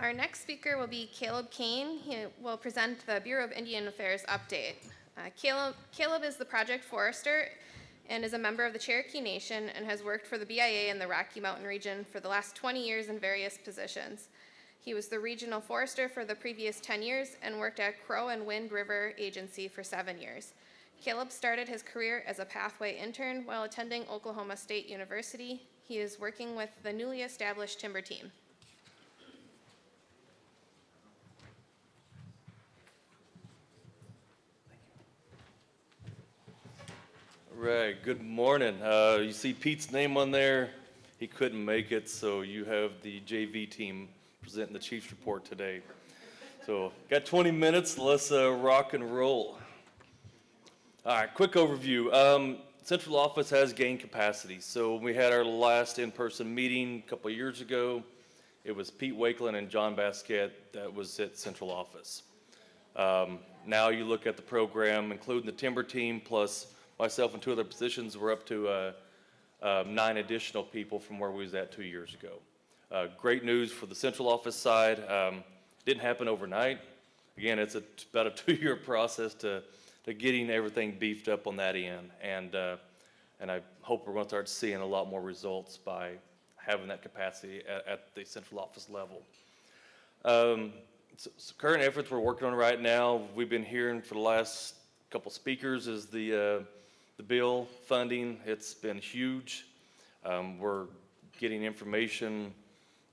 Our next speaker will be Cain. He will present the Bureau of Indian Affairs update. Caleb is the project forester and is a member of the Cherokee Nation and has worked for the BIA in the Rocky Mountain region for the last 20 years in various positions. He was the regional forester for the previous 10 years and worked at Crow and Wind River Agency for 7 years. Caleb started his career as a pathway intern while attending Oklahoma State University. He is working with the newly established timber team. Right, good morning. You see Pete's name on there. He couldn't make it, so you have the JV team presenting the Chiefs report today. So, got 20 minutes, let's rock and roll. All right, quick overview. Central office has gained capacity. So we had our last in-person meeting a couple of years ago. It was Pete Wakeland and John Basquette that was at central office. Now you look at the program, including the timber team, plus myself and 2 other positions, we're up to 9 additional people from where we was at 2 years ago. Great news for the central office side. Didn't happen overnight. Again, it's about a 2-year process to getting everything beefed up on that end. And I hope we're going to start seeing a lot more results by having that capacity at the central office level. So current efforts we're working on right now, we've been hearing for the last couple speakers, is the bill funding. It's been huge. We're getting information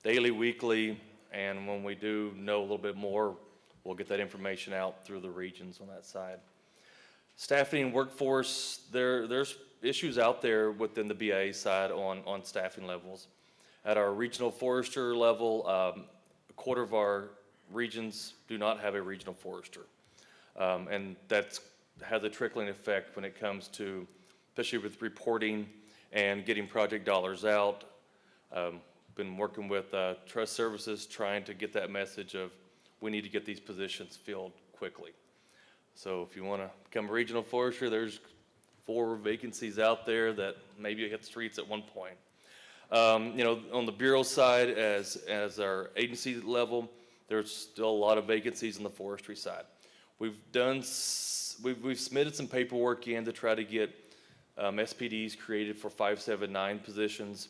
daily, weekly, and when we do know a little bit more, we'll get that information out through the regions on that side. Staffing and workforce, there's issues out there within the BIA side on staffing levels. At our regional forester level, a quarter of our regions do not have a regional forester. And that's has a trickling effect when it comes to, especially with reporting and getting project dollars out. Been working with Trust Services trying to get that message of we need to get these positions filled quickly. So if you want to become a regional forester, there's 4 vacancies out there that maybe hit the streets at one point. You know, on the Bureau side, as our agency level, there's still a lot of vacancies on the forestry side. We've submitted some paperwork in to try to get SPDs created for 579 positions.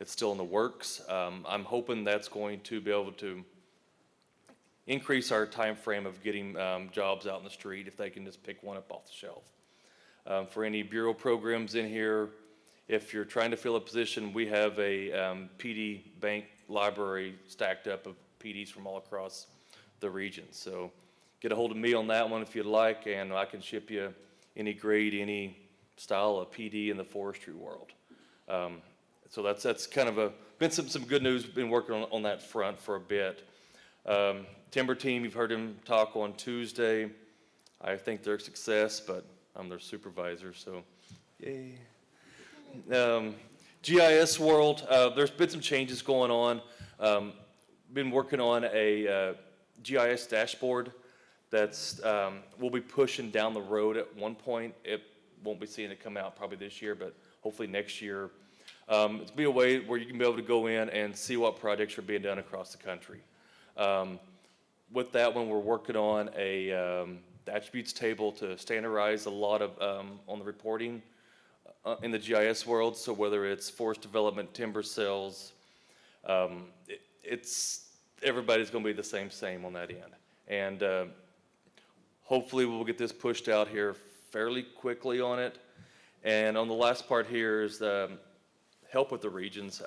It's still in the works. I'm hoping that's going to be able to increase our time frame of getting jobs out in the street if they can just pick one up off the shelf. For any Bureau programs in here, if you're trying to fill a position, we have a PD bank library stacked up of PDs from all across the region. So get a hold of me on that one if you'd like, and I can ship you any grade, any style of PD in the forestry world. So that's kind of been some good news. Been working on that front for a bit. Timber team, you've heard him talk on Tuesday. I think they're a success, but I'm their supervisor, so yay. GIS world, there's been some changes going on. Been working on a GIS dashboard that's we'll be pushing down the road at one point. It won't be seeing it come out probably this year, but hopefully next year. It's be a way where you can be able to go in and see what projects are being done across the country. With that one, we're working on the attributes table to standardize a lot of on the reporting in the GIS world. So whether it's forest development, timber sales, everybody's going to be the same on that end. And hopefully we'll get this pushed out here fairly quickly on it. And on the last part here is the help with the regions.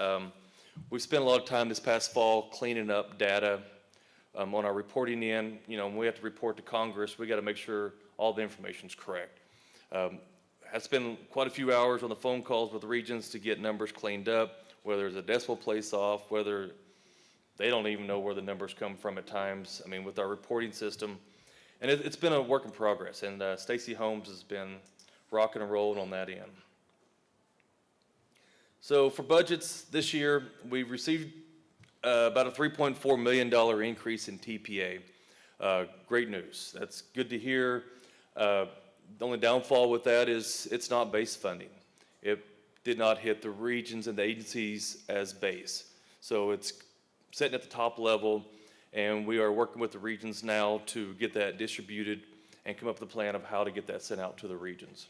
We've spent a lot of time this past fall cleaning up data on our reporting end. You know, when we have to report to Congress, we got to make sure all the information is correct. I spent quite a few hours on the phone calls with the regions to get numbers cleaned up, whether there's a decimal place off, whether they don't even know where the numbers come from at times. I mean, with our reporting system, and it's been a work in progress, and Stacy Holmes has been rocking and rolling on that end. So for budgets this year, we've received about a $3.4 million increase in TPA. Great news. That's good to hear. The only downfall with that is it's not base funding. It did not hit the regions and the agencies as base. So it's sitting at the top level, And we are working with the regions now to get that distributed and come up with a plan of how to get that sent out to the regions.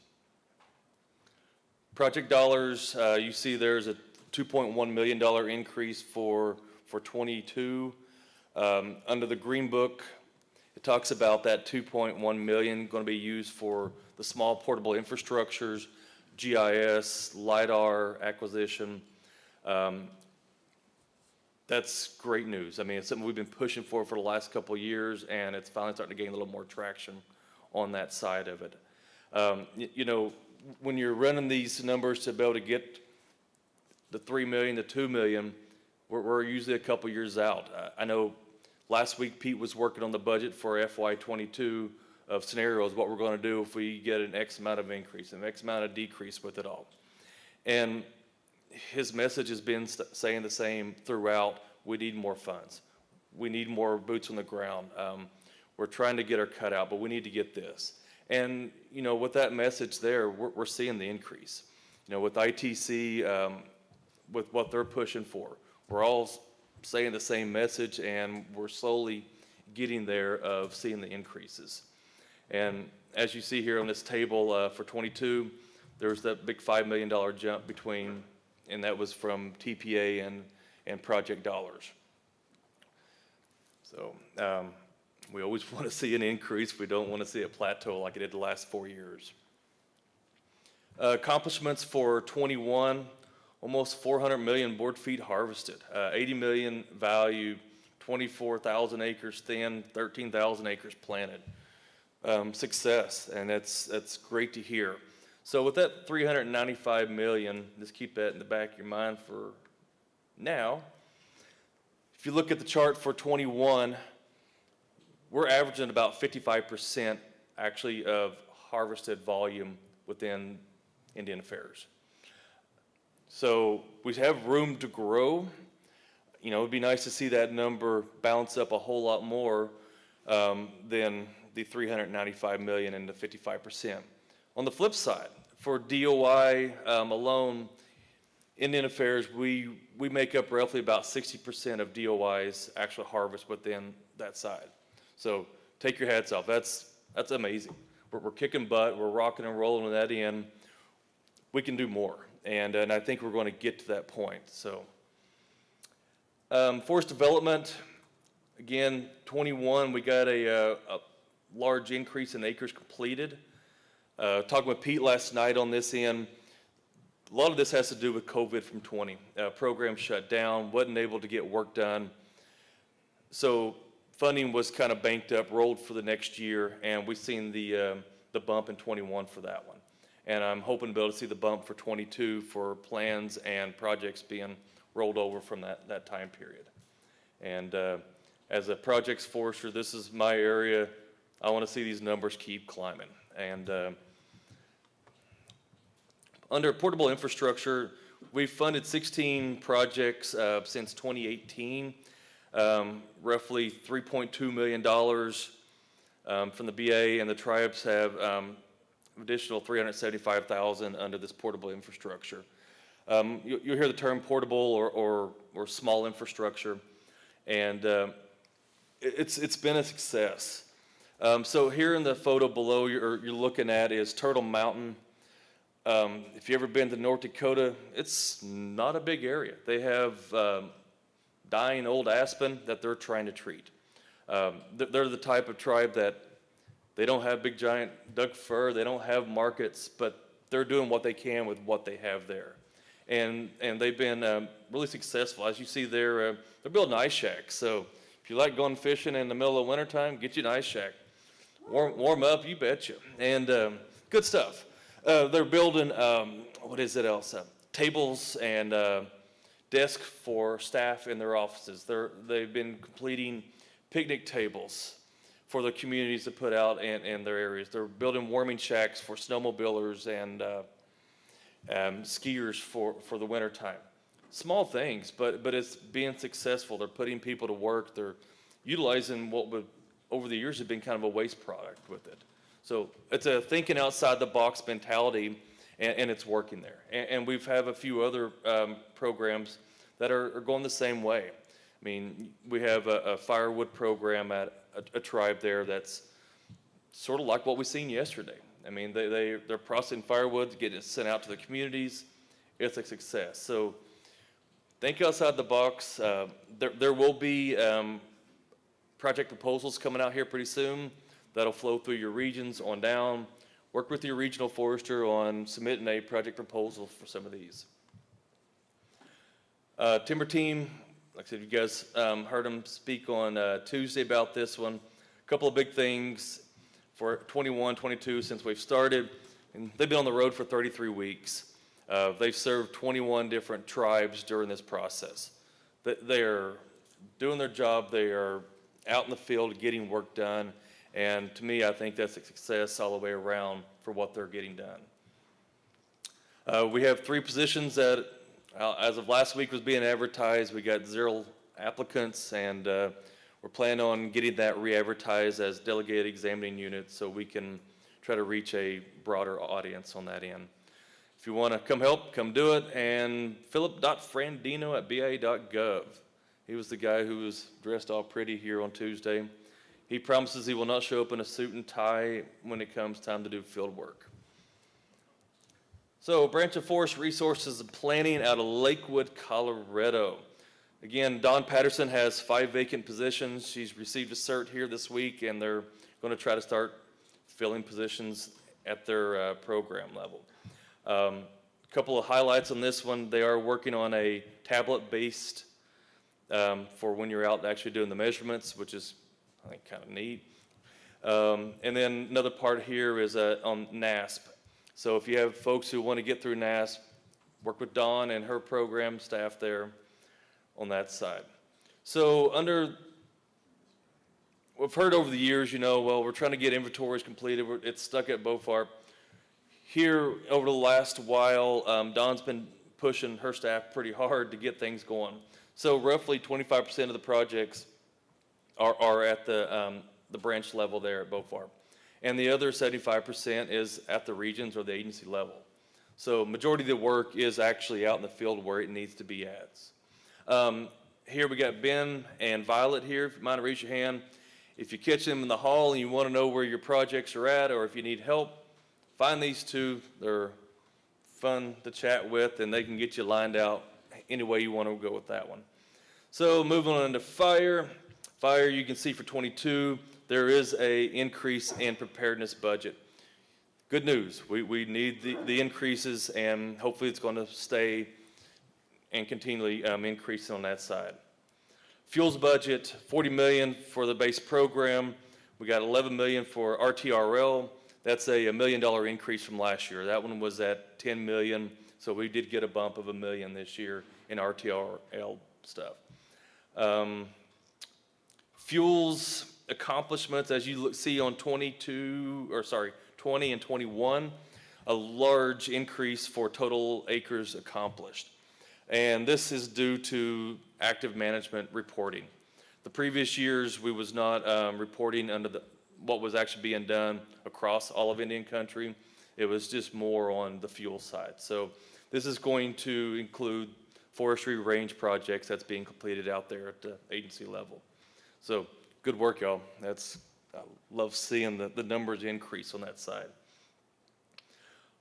Project dollars, you see there's a $2.1 million increase for 22. Under the Green Book, it talks about that 2.1 million going to be used for the small portable infrastructures, GIS, LiDAR acquisition. That's great news. I mean, it's something we've been pushing for the last couple of years, and it's finally starting to gain a little more traction on that side of it. You know, when you're running these numbers to be able to get the 3 million to 2 million, we're usually a couple years out. I know last week Pete was working on the budget for FY22 of scenarios, what we're going to do if we get an X amount of increase, an X amount of decrease with it all. And his message has been saying the same throughout. We need more funds. We need more boots on the ground. We're trying to get our cut out, but we need to get this. And, you know, with that message there, we're seeing the increase. You know, with ITC, with what they're pushing for, we're all saying the same message, and we're slowly getting there of seeing the increases. And as you see here on this table for 22, there's that big $5 million jump between, and that was from TPA and project dollars. So we always want to see an increase. We don't want to see it plateau like it did the last 4 years. Accomplishments for 21, almost 400 million board feet harvested, 80 million value, 24,000 acres thin, 13,000 acres planted. Success, and that's great to hear. So with that 395 million, just keep that in the back of your mind for now. If you look at the chart for 21, we're averaging about 55% actually of harvested volume within Indian Affairs. So we have room to grow. You know, it'd be nice to see that number bounce up a whole lot more than the 395 million and the 55%. On the flip side, for DOI alone, Indian Affairs, we make up roughly about 60% of DOI's actual harvest within that side. So take your hats off. That's amazing. We're kicking butt. We're rocking and rolling on that end. We can do more, and I think we're going to get to that point. So forest development, again, 21, we got a large increase in acres completed. Talking with Pete last night on this end, a lot of this has to do with COVID from 20. Program shut down, wasn't able to get work done. So funding was kind of banked up, rolled for the next year, and we've seen the bump in 21 for that one. And I'm hoping to be able to see the bump for 22 for plans and projects being rolled over from that time period. And as a projects forester, this is my area. I want to see these numbers keep climbing. And under portable infrastructure, we've funded 16 projects since 2018, roughly $3.2 million from the BIA, and the tribes have additional $375,000 under this portable infrastructure. You'll hear the term portable or small infrastructure, and it's been a success. So here in the photo below you're looking at is Turtle Mountain. If you've ever been to North Dakota, it's not a big area. They have dying old aspen that they're trying to treat. They're the type of tribe that they don't have big giant Doug fir, they don't have markets, but they're doing what they can with what they have there. And they've been really successful. As you see there, they're building ice shacks. So if you like going fishing in the middle of wintertime, get you an ice shack. Warm up, you betcha. And good stuff. They're building, what is it else? Tables and desks for staff in their offices. They've been completing picnic tables for the communities to put out in their areas. They're building warming shacks for snowmobilers and skiers for the wintertime. Small things, but it's being successful. They're putting people to work. They're utilizing what would, over the years, have been kind of a waste product with it. So it's a thinking outside the box mentality, and it's working there. And we've have a few other programs that are going the same way. I mean, we have a firewood program at a tribe there that's sort of like what we seen yesterday. I mean, they're processing firewood, getting it sent out to the communities. It's a success. So think outside the box. There will be project proposals coming out here pretty soon. That'll flow through your regions on down. Work with your regional forester on submitting a project proposal for some of these. Timber team, like I said, you guys heard them speak on Tuesday about this one. A couple of big things for 21, 22 since we've started. And they've been on the road for 33 weeks. They've served 21 different tribes during this process. They are doing their job. They are out in the field getting work done. And to me, I think that's a success all the way around for what they're getting done. We have 3 positions that, as of last week, was being advertised. We got 0 applicants, and we're planning on getting that re-advertised as delegated examining units so we can try to reach a broader audience on that end. If you want to come help, come do it. And philip.frandino@bia.gov. He was the guy who was dressed all pretty here on Tuesday. He promises he will not show up in a suit and tie when it comes time to do field work. So, Branch of Forest Resources and Planning out of Lakewood, Colorado. Again, Dawn Patterson has 5 vacant positions. She's received a cert here this week, and they're going to try to start filling positions at their program level. A couple of highlights on this one. They are working on a tablet-based for when you're out actually doing the measurements, which is, I think, kind of neat. And then another part here is on NASP. So if you have folks who want to get through NASP, work with Dawn and her program staff there on that side. So we've heard over the years, well, we're trying to get inventories completed. It's stuck at Beaufort. Here, over the last while, Dawn's been pushing her staff pretty hard to get things going. So roughly 25% of the projects are at the branch level there at Beaufort. And the other 75% is at the regions or the agency level. So majority of the work is actually out in the field where it needs to be at. Here we got Ben and Violet here. If you mind to raise your hand. If you catch them in the hall and you want to know where your projects are at, or if you need help, find these 2. They're fun to chat with, and they can get you lined out any way you want to go with that one. So moving on to fire. Fire, you can see for 22, there is a increase in preparedness budget. Good news, we need the increases, and hopefully it's going to stay and continually increase on that side. Fuels budget, $40 million for the base program. We got $11 million for RTRL. That's a $1 million increase from last year. That one was at $10 million, so we did get a bump of $1 million this year in RTRL stuff. Fuels accomplishments, as you see on 20 and 21, a large increase for total acres accomplished. And this is due to active management reporting. The previous years, we was not reporting under what was actually being done across all of Indian country. It was just more on the fuel side. So this is going to include forestry range projects that's being completed out there at the agency level. So good work, y'all. I love seeing the numbers increase on that side.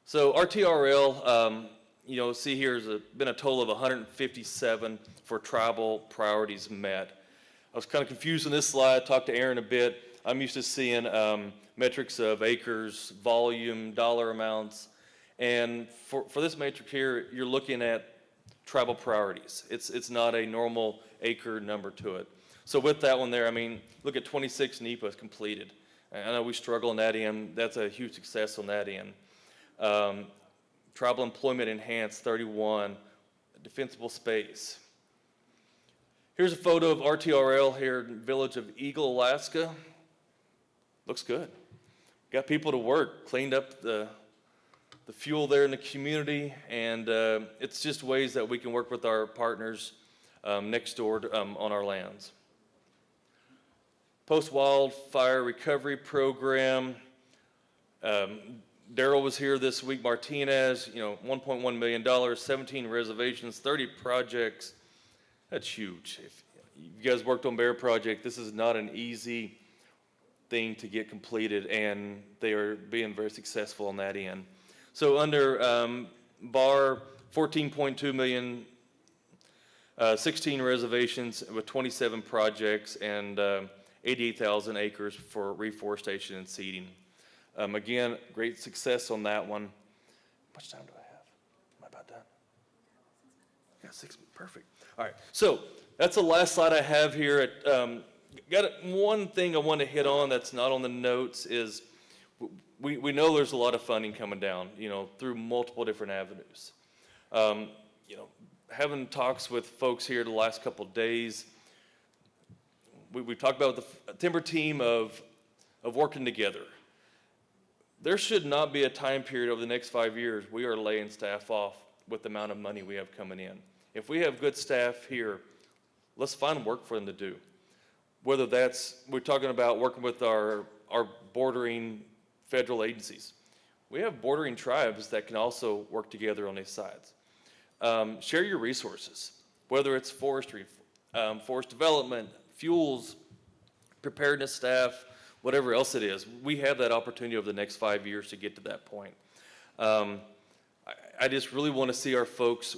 So RTRL, see here has been a total of 157 for tribal priorities met. I was kind of confused on this slide. Talked to Aaron a bit. I'm used to seeing metrics of acres, volume, dollar amounts. And for this matrix here, you're looking at tribal priorities. It's not a normal acre number to it. So with that one there, look at 26 NEPAs completed. I know we struggle on that end. That's a huge success on that end. Tribal employment enhanced, 31. Defensible space. Here's a photo of RTRL here in the village of Eagle, Alaska. Looks good. Got people to work, cleaned up the fuel there in the community, and it's just ways that we can work with our partners next door on our lands. Post-wildfire recovery program. Daryl was here this week. Martinez, $1.1 million, 17 reservations, 30 projects. That's huge. you guys worked on Bear Project. This is not an easy thing to get completed, and they are being very successful on that end. So under BAR, 14.2 million, 16 reservations with 27 projects, and 88,000 acres for reforestation and seeding. Again, great success on that one. How much time do I have? Am I about done? Yeah, 6 minutes, perfect. All right, so that's the last slide I have here. One thing I want to hit on that's not on the notes is we know there's a lot of funding coming down, through multiple different avenues. Having talks with folks here the last couple of days, we talked about the timber team of working together. There should not be a time period over the next 5 years we are laying staff off with the amount of money we have coming in. If we have good staff here, let's find work for them to do. Whether we're talking about working with our bordering federal agencies. We have bordering tribes that can also work together on these sides. Share your resources, whether it's forestry, forest development, fuels, preparedness staff, whatever else it is. We have that opportunity over the next 5 years to get to that point. I just really want to see our folks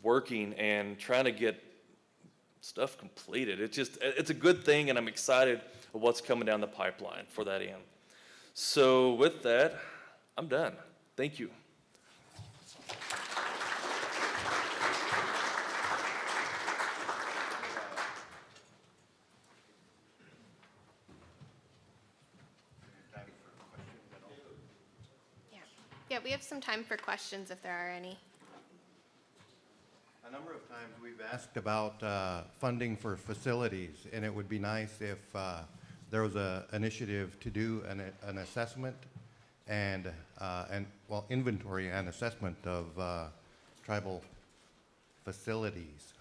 working and trying to get stuff completed. It's a good thing, and I'm excited of what's coming down the pipeline for that end. So with that, I'm done. Thank you. Yeah, we have some time for questions if there are any. A number of times we've asked about funding for facilities, and it would be nice if there was an initiative to do an assessment and inventory and assessment of tribal facilities.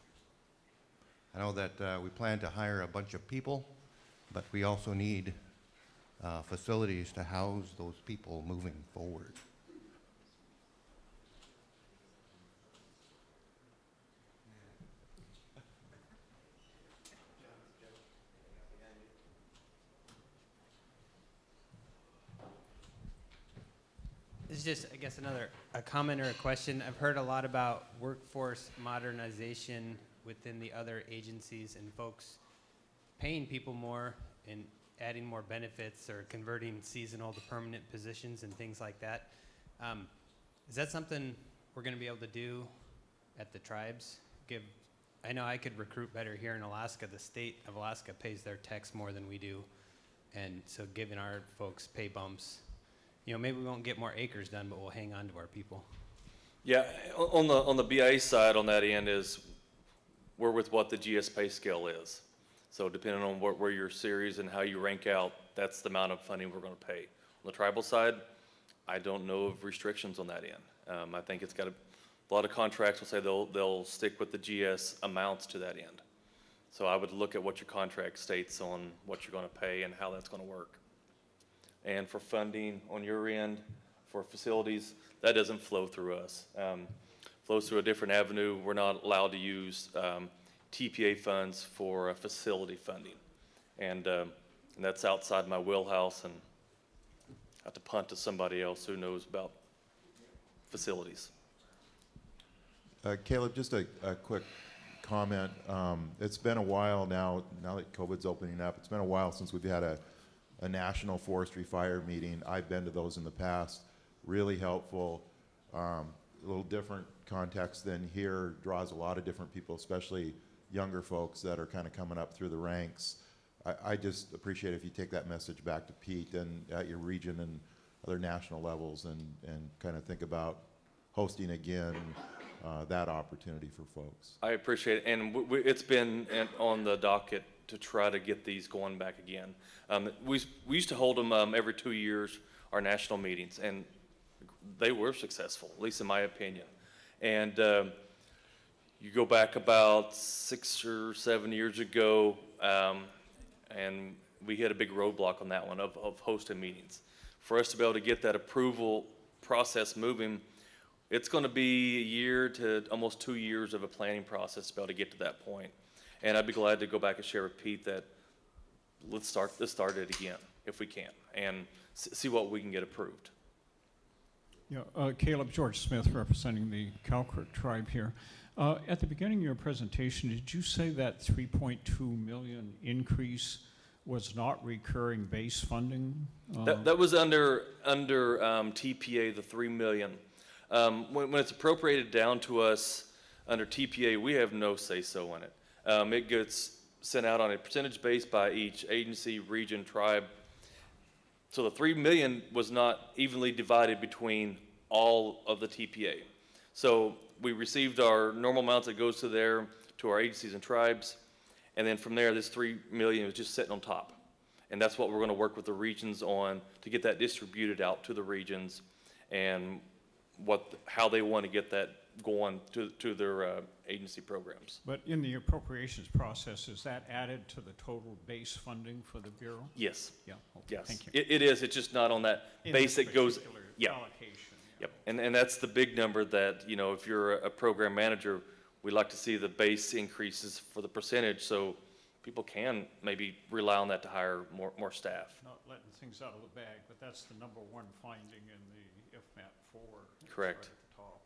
I know that we plan to hire a bunch of people, but we also need facilities to house those people moving forward. This is just, I guess, a comment or a question. I've heard a lot about workforce modernization within the other agencies and folks paying people more and adding more benefits or converting seasonal to permanent positions and things like that. Is that something we're going to be able to do at the tribes? I know I could recruit better here in Alaska. The state of Alaska pays their techs more than we do. And so giving our folks pay bumps, maybe we won't get more acres done, but we'll hang on to our people. Yeah, on the BIA side on that end is we're with what the GS pay scale is. So depending on where your series and how you rank out, that's the amount of funding we're going to pay. On the tribal side, I don't know of restrictions on that end. I think it's got a lot of contracts will say they'll stick with the GS amounts to that end. So I would look at what your contract states on what you're going to pay and how that's going to work. And for funding on your end, for facilities, that doesn't flow through us. Flows through a different avenue. We're not allowed to use TPA funds for facility funding. And that's outside my wheelhouse, and I have to punt to somebody else who knows about facilities. Caleb, just a quick comment. It's been a while now that COVID's opening up, it's been a while since we've had a national forestry fire meeting. I've been to those in the past. Really helpful. A little different context than here. Draws a lot of different people, especially younger folks that are kind of coming up through the ranks. I just appreciate if you take that message back to Pete and at your region and other national levels and kind of think about hosting again that opportunity for folks. I appreciate it, and it's been on the docket to try to get these going back again. We used to hold them every 2 years, our national meetings, and they were successful, at least in my opinion. And you go back about 6 or 7 years ago, and we hit a big roadblock on that one of hosting meetings. For us to be able to get that approval process moving, it's going to be a year to almost 2 years of a planning process to be able to get to that point. And I'd be glad to go back and share with Pete that let's start it again if we can, and see what we can get approved. Yeah, Caleb George Smith, representing the Calcrick tribe here. At the beginning of your presentation, did you say that 3.2 million increase was not recurring base funding? That was under TPA, the 3 million. When it's appropriated down to us under TPA, we have no say-so in it. It gets sent out on a percentage base by each agency, region, tribe. So the 3 million was not evenly divided between all of the TPA. So we received our normal amount that goes to our agencies and tribes, and then from there, this 3 million was just sitting on top. And that's what we're going to work with the regions on to get that distributed out to the regions and how they want to get that going to their agency programs. But in the appropriations process, is that added to the total base funding for the Bureau? Yes. Yeah, okay, Yes. thank you. It is. It's just not on that In base this that goes. particular Yeah. allocation, yeah. Yep, and that's the big number that, if you're a program manager, we like to see the base increases for the percentage, so people can maybe rely on that to hire more staff. Not letting things out of the bag, but that's the number one finding in the IFMAT 4. It's Correct. right at the top,